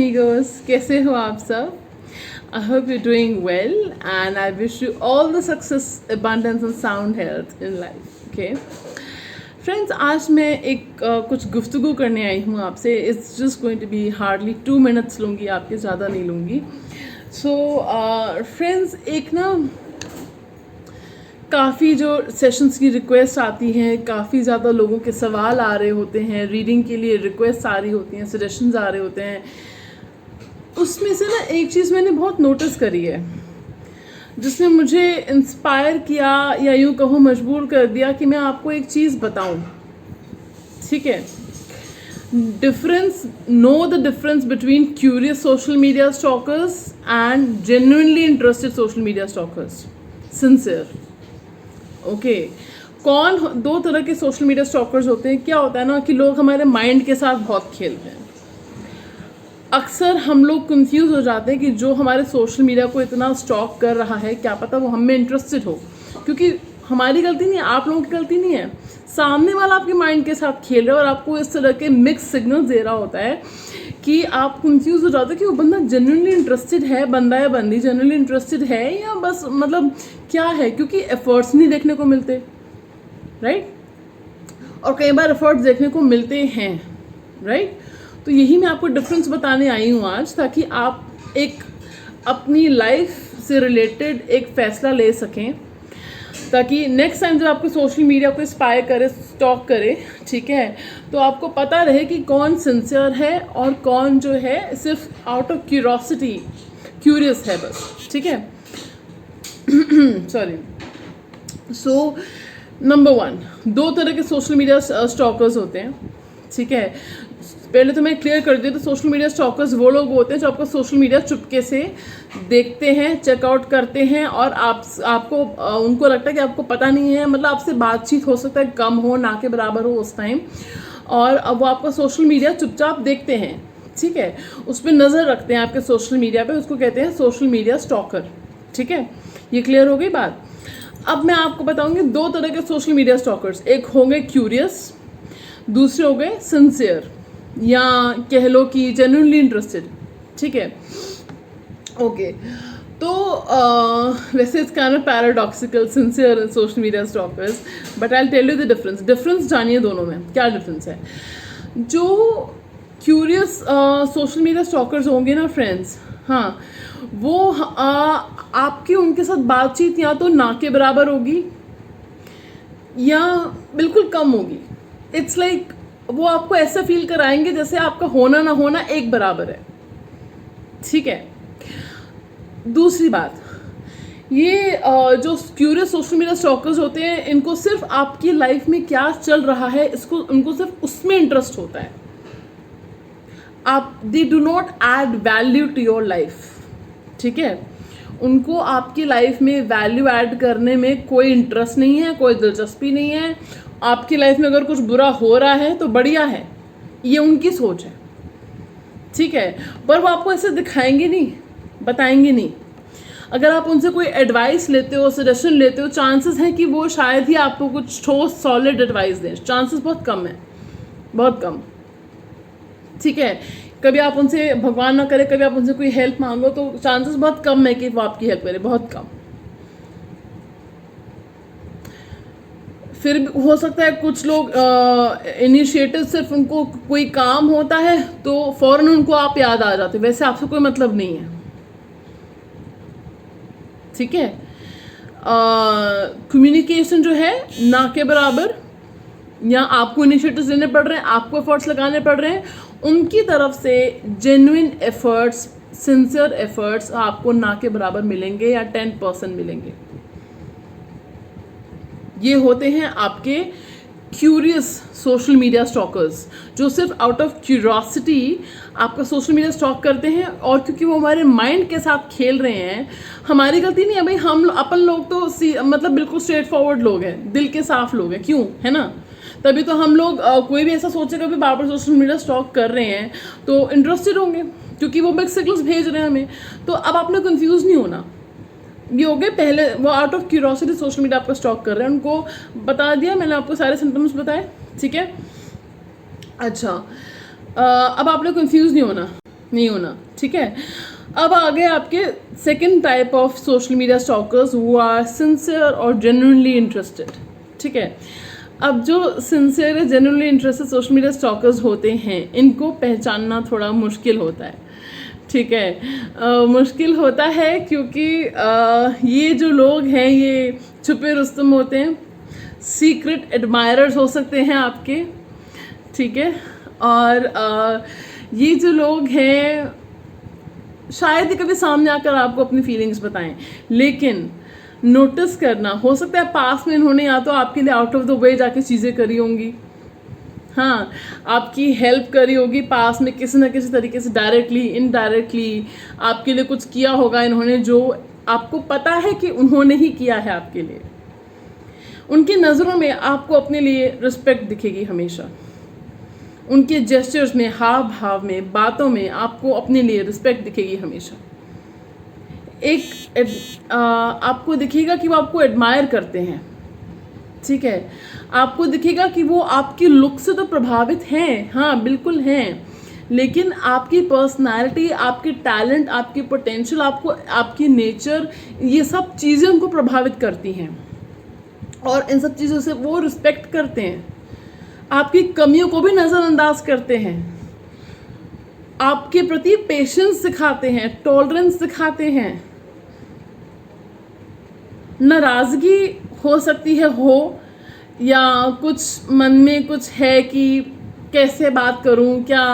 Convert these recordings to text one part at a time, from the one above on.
amigos, कैसे हो आप सब? I hope you're doing well and I wish you all the success, abundance and sound health in life. Okay? Friends, आज मैं एक कुछ गुफ्तगू करने आई हूँ आपसे. It's just going to be hardly 2 minutes लूँगी आपके, ज़्यादा नहीं लूँगी. So friends, एक ना काफ़ी जो सेशंस की रिक्वेस्ट आती हैं, काफ़ी ज़्यादा लोगों के सवाल आ रहे होते हैं, रीडिंग के लिए रिक्वेस्ट आ रही होती हैं, सजेशंस आ रहे होते हैं. उसमें से ना एक चीज़ मैंने बहुत नोटिस करी है जिसने मुझे इंस्पायर किया या यूँ कहो मजबूर कर दिया कि मैं आपको एक चीज़ बताऊं. ठीक है, know the difference between curious social media stalkers and genuinely interested social media stalkers. Sincere. Okay, दो तरह के सोशल मीडिया स्टॉकर्स होते हैं. क्या होता है ना कि लोग हमारे माइंड के साथ बहुत खेलते हैं. अक्सर हम लोग कंफ्यूज हो जाते हैं कि जो हमारे सोशल मीडिया को इतना स्टॉक कर रहा है, क्या पता वो हम में इंटरेस्टेड हो. क्योंकि हमारी गलती नहीं है, आप लोगों की गलती नहीं है. सामने वाला आपके माइंड के साथ खेल रहा है और आपको इस तरह के मिक्स सिग्नल दे रहा होता है कि आप कंफ्यूज हो जाते हो कि वो बंदा जेन्युइनली इंटरेस्टेड है, बंदा या बंदी जेन्युइनली इंटरेस्टेड है या बस मतलब क्या है. क्योंकि एफर्ट्स नहीं देखने को मिलते, राइट. और कई बार एफर्ट्स देखने को मिलते हैं, राइट. तो यही मैं आपको डिफरेंस बताने आई हूँ आज, ताकि आप एक अपनी लाइफ से रिलेटेड एक फ़ैसला ले सकें, ताकि नेक्स्ट टाइम जब आपको सोशल मीडिया को स्पाई करे, स्टॉक करे, ठीक है, तो आपको पता रहे कि कौन सिंसियर है और कौन जो है सिर्फ आउट ऑफ क्यूरियोसिटी क्यूरियस है बस. ठीक है. सॉरी. सो नंबर 1, 2 तरह के सोशल मीडिया स्टॉकर्स होते हैं. ठीक है, पहले तो मैं क्लियर कर दूँ तो सोशल मीडिया स्टॉकर्स वो लोग होते हैं जो आपका सोशल मीडिया चुपके से देखते हैं, चेकआउट करते हैं और आपको उनको लगता है कि आपको पता नहीं है, मतलब आपसे बातचीत हो सकता है कम हो, ना के बराबर हो उस टाइम, और अब वो आपका सोशल मीडिया चुपचाप देखते हैं. ठीक है, उस पर नज़र रखते हैं आपके सोशल मीडिया पे, उसको कहते हैं सोशल मीडिया स्टॉकर. ठीक है, ये क्लियर हो गई बात. अब मैं आपको बताऊँगी 2 तरह के सोशल मीडिया स्टॉकर्स. एक होंगे क्यूरियस, दूसरे हो गए सिंसियर, या कह लो कि जेन्युइनली इंटरेस्टेड. ठीक है. ओके, तो वैसे it's kind of paradoxical, sincere social media stalkers, but I will tell you the difference जानिए दोनों में क्या डिफरेंस है. जो क्यूरियस सोशल मीडिया स्टॉकर्स होंगे ना फ्रेंड्स, हाँ, वो आपकी उनके साथ बातचीत या तो ना के बराबर होगी या बिल्कुल कम होगी. इट्स लाइक वो आपको ऐसा फील कराएंगे जैसे आपका होना ना होना एक बराबर है. ठीक है. दूसरी बात, ये जो क्यूरियस सोशल मीडिया स्टॉकर्स होते हैं, इनको सिर्फ आपकी लाइफ में क्या चल रहा है उनको सिर्फ उसमें इंटरेस्ट होता है. They do not add value to your life. ठीक है, उनको आपकी लाइफ में वैल्यू ऐड करने में कोई इंटरेस्ट नहीं है, कोई दिलचस्पी नहीं है. आपकी लाइफ में अगर कुछ बुरा हो रहा है तो बढ़िया है, ये उनकी सोच है. ठीक है, पर वो आपको ऐसे दिखाएंगे नहीं, बताएंगे नहीं. अगर आप उनसे कोई एडवाइस लेते हो, सजेशन लेते हो, चांसेस हैं कि वो शायद ही आपको कुछ ठोस सॉलिड एडवाइस दें. चांसेस बहुत कम है, बहुत कम. ठीक है, कभी आप उनसे, भगवान ना करे, कभी आप उनसे कोई हेल्प मांगो तो चांसेस बहुत कम है कि वो आपकी हेल्प करे, बहुत कम. फिर हो सकता है कुछ लोग इनिशिएटिव सिर्फ उनको कोई काम होता है तो फ़ौरन उनको आप याद आ जाते, वैसे आपसे कोई मतलब नहीं है. ठीक है. कम्युनिकेशन जो है ना के बराबर, या आपको इनिशिएटिव्स लेने पड़ रहे हैं, आपको एफर्ट्स लगाने पड़ रहे हैं, उनकी तरफ से जेन्युइन एफर्ट्स, सिंसियर एफर्ट्स आपको ना के बराबर मिलेंगे या 10% मिलेंगे. ये होते हैं आपके क्यूरियस सोशल मीडिया स्टॉकर्स, जो सिर्फ आउट ऑफ क्यूरियोसिटी आपका सोशल मीडिया स्टॉक करते हैं. और क्योंकि वो हमारे माइंड के साथ खेल रहे हैं, हमारी गलती नहीं है भाई. हम अपन लोग तो मतलब बिल्कुल स्ट्रेट फॉरवर्ड लोग हैं, दिल के साफ लोग हैं, क्यों, है ना. तभी तो हम लोग कोई भी ऐसा सोचेगा भी बार बार सोशल मीडिया स्टॉक कर रहे हैं तो इंटरेस्टेड होंगे, क्योंकि वो मिक्स सिग्नल्स भेज रहे हैं हमें. तो अब आपने कंफ्यूज नहीं होना. ये हो गए पहले, वो out of curiosity social media आपका स्टॉक कर रहे हैं, उनको बता दिया मैंने, आपको सारे सिम्टम्स बताए. ठीक है. अच्छा, अब आपने कंफ्यूज नहीं होना. नहीं होना, ठीक है। अब आ गए आपके second type of social media stalkers, वो आर सिंसियर और जेन्युइनली इंटरेस्टेड, ठीक है। अब जो सिंसियर या genuinely interested social media stalkers होते हैं, इनको पहचानना थोड़ा मुश्किल होता है, ठीक है। मुश्किल होता है क्योंकि ये जो लोग हैं ये छुपे रुस्तम होते हैं, सीक्रेट एडमायरर्स हो सकते हैं आपके, ठीक है। और ये जो लोग हैं शायद ही कभी सामने आकर आपको अपनी फीलिंग्स बताएं, लेकिन नोटिस करना, हो सकता है पास में इन्होंने या तो आपके लिए आउट ऑफ द वे जाके चीज़ें करी होंगी, हाँ, आपकी हेल्प करी होगी पास में किसी न किसी तरीके से, डायरेक्टली इनडायरेक्टली आपके लिए कुछ किया होगा इन्होंने, जो आपको पता है कि उन्होंने ही किया है आपके लिए। उनकी नज़रों में आपको अपने लिए रिस्पेक्ट दिखेगी हमेशा, उनके जेस्चर्स में, हाव भाव में, बातों में आपको अपने लिए रिस्पेक्ट दिखेगी हमेशा। आपको दिखेगा कि वो आपको एडमायर करते हैं, ठीक है। आपको दिखेगा कि वो आपकी लुक से तो प्रभावित हैं, हाँ बिल्कुल हैं, लेकिन आपकी पर्सनालिटी, आपकी टैलेंट, आपकी पोटेंशियल, आपकी नेचर, ये सब चीज़ें उनको प्रभावित करती हैं और इन सब चीज़ों से वो रिस्पेक्ट करते हैं। आपकी कमियों को भी नज़रअंदाज करते हैं, आपके प्रति पेशेंस सिखाते हैं, टॉलरेंस सिखाते हैं। नाराज़गी हो सकती है, या कुछ मन में कुछ है कि कैसे बात करूं, क्या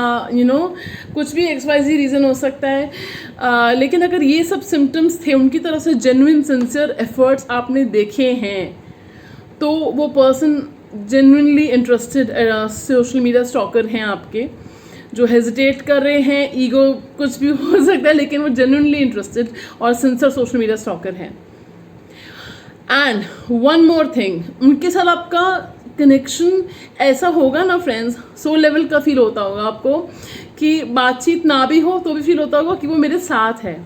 कुछ भी XYZ रीज़न हो सकता है, लेकिन अगर ये सब सिम्टम्स थे, उनकी तरफ से जेन्युइन सिंसियर एफर्ट्स आपने देखे हैं, तो वो person genuinely interested social media stalker हैं आपके। जो हेजिटेट कर रहे हैं, ईगो कुछ भी हो सकता है, लेकिन वो जेन्युइनली इंटरेस्टेड और सिंसियर सोशल मीडिया स्टॉकर हैं। एंड वन मोर थिंग, उनके साथ आपका कनेक्शन ऐसा होगा ना फ्रेंड्स, सोल लेवल का फील होता होगा आपको, कि बातचीत ना भी हो तो भी फील होता होगा कि वो मेरे साथ है,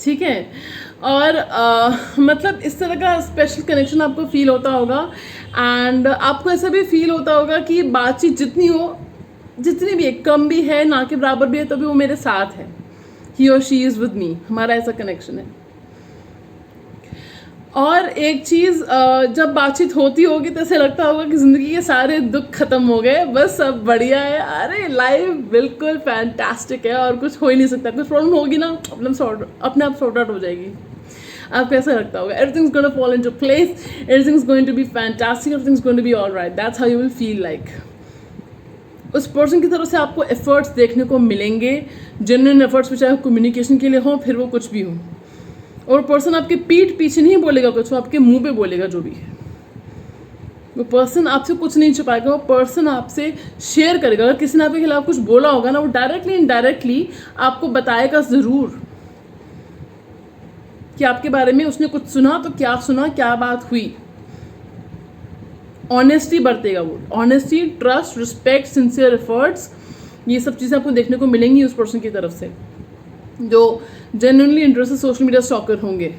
ठीक है। और मतलब इस तरह का स्पेशल कनेक्शन आपको फील होता होगा। एंड आपको ऐसा भी फील होता होगा कि बातचीत जितनी हो, जितनी भी है, कम भी है, ना के बराबर भी है, तो भी वो मेरे साथ है, ही और शी इज़ विद मी, हमारा ऐसा कनेक्शन है। और एक चीज़, जब बातचीत होती होगी तो ऐसे लगता होगा कि ज़िंदगी के सारे दुख खत्म हो गए, बस सब बढ़िया है, अरे लाइफ बिल्कुल फैंटास्टिक है और कुछ हो ही नहीं सकता। कुछ प्रॉब्लम होगी ना, अपने आप सॉर्ट आउट हो जाएगी। आपको ऐसा लगता होगा everything is going to fall into place, everything is going to be fantastic, everything is going to be alright, that's how you will feel like. उस पर्सन की तरफ से आपको एफर्ट्स देखने को मिलेंगे, जेन्युइन एफर्ट्स, चाहे कम्युनिकेशन के लिए हो, फिर वो कुछ भी हो। और पर्सन आपके पीठ पीछे नहीं बोलेगा कुछ, वो आपके मुंह पे बोलेगा जो भी है। वो पर्सन आपसे कुछ नहीं छुपाएगा, वो पर्सन आपसे शेयर करेगा। अगर किसी ने आपके खिलाफ कुछ बोला होगा ना, वो डायरेक्टली इनडायरेक्टली आपको बताएगा ज़रूर कि आपके बारे में उसने कुछ सुना, तो क्या सुना, क्या बात हुई। ऑनेस्टी बरतेगा वो, honesty, trust, respect, sincere efforts, ये सब चीज़ें आपको देखने को मिलेंगी उस पर्सन की तरफ से जो genuinely interested social media stalker होंगे,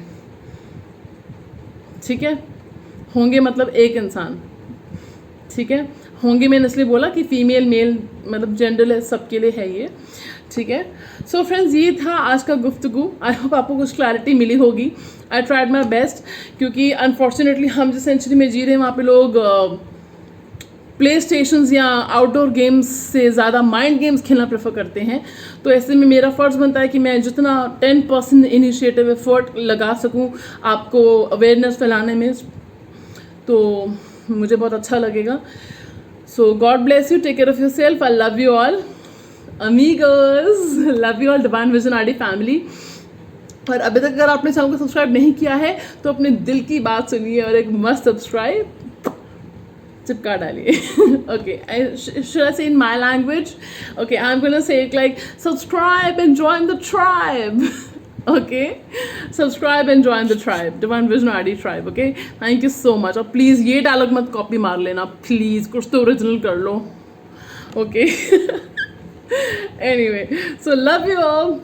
ठीक है। होंगे मतलब एक इंसान, ठीक है। होंगे मैंने इसलिए बोला कि फीमेल मेल मतलब जेंडर है, सबके लिए है ये, ठीक है। सो फ्रेंड्स, ये था आज का गुफ्तगू। आई होप आपको कुछ क्लैरिटी मिली होगी। आई ट्राइड माई बेस्ट, क्योंकि अनफॉर्चुनेटली हम जिस सेंचुरी में जी रहे हैं वहाँ पे लोग प्ले स्टेशंस या आउटडोर गेम्स से ज़्यादा माइंड गेम्स खेलना प्रेफर करते हैं। तो ऐसे में मेरा फ़र्ज़ बनता है कि मैं जितना 10% इनिशिएटिव एफर्ट लगा सकूं आपको अवेयरनेस फैलाने में, तो मुझे बहुत अच्छा लगेगा। So God bless you, take care of yourself, I love you all amigos, love you all divine vision RD family. और अभी तक अगर आपने चैनल को सब्सक्राइब नहीं किया है तो अपने दिल की बात सुनिए और एक मस्त सब्सक्राइब चिपका डालिए। Okay, should I say in my language? Okay, I'm gonna say it like subscribe and join the tribe. Okay, subscribe and join the tribe, Divine Vision RD tribe. Okay, thank you so much. और please ये dialogue मत copy मार लेना please, कुछ तो original कर लो। Okay. Anyway, so love you all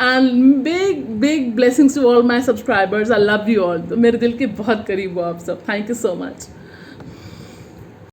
and big blessings to all my subscribers. I love you all. तो मेरे दिल के बहुत करीब हो आप सब. Thank you so much.